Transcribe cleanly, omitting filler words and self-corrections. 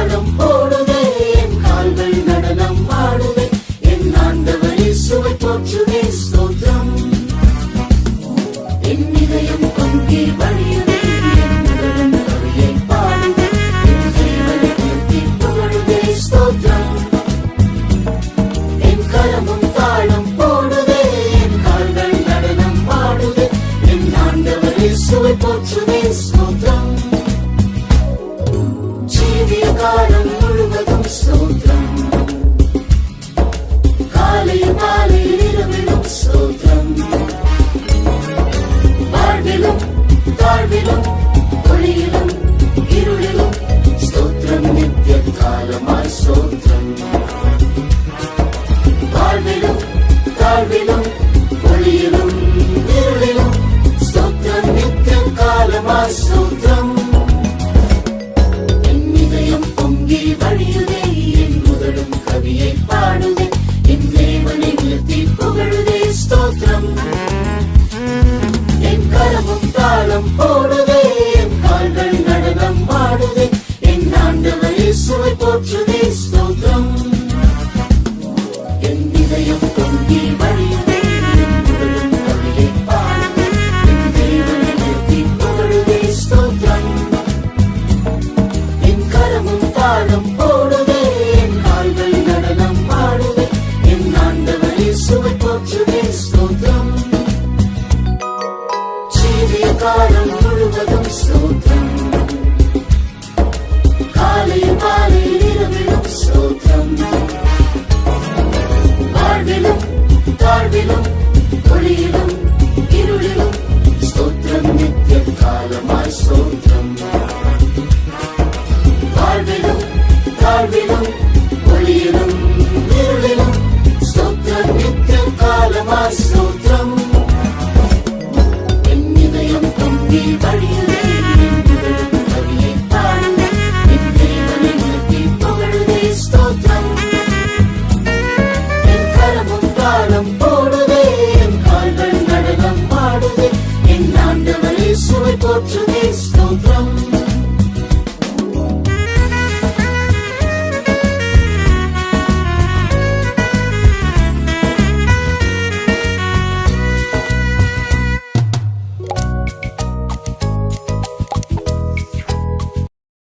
தாளம் போடுதே, என் கால்கள் நடனம் ஆடுதே, என் ஆண்டவர் இயேசுவை போற்றுதே ஸ்தோத்திரம். என் இதயம் பொங்கி வழியுதே, என் உடலும் கவியை பாடுதே, என் தேவனை உயர்த்தி புகழுதே ஸ்தோத்திரம். என் கரமும் தாளம் போடுதே, என் கால்கள் நடனம் ஆடுதே, என் ஆண்டவர் இயேசுவை போற்றுதே ஸ்தோத்திரம். ஜீவிய காலம் முழுவதும் ஸ்தோத்திரம், காலை மாலை இரவிலும் ஸ்தோத்திரம். வாழ்விலும் தாழ்விலும் ஒளியிலும் இருளிலும் ஸ்தோத்திரம், நித்திய காலமாய் ஸ்தோத்திரம். வாழ்விலும் தாழ்விலும் ஒளியிலும் இருளிலும் ஸ்தோத்திரம், நித்திய காலமாய் ஸ்தோத்திரம். என் இதயம் பொங்கி வழியுதே, என் உதடும் கவியை பாடுதே, என் தேவனை உயர்த்தி புகழுதே ஸ்தோத்திரம். என் கரமும் தாளம் போடுதே, என் கால்கள் நடனம் ஆடுதே, என் ஆண்டவர் இயேசுவை போற்றுதே ஸ்தோத்திரம். என் இதயம் பொங்கி வழியுதே, என் உடலும் கவியை பாடுதே, என் தேவனை உயர்த்தி புகழுதே ஸ்தோத்திரம். என் கரமும் தாளம்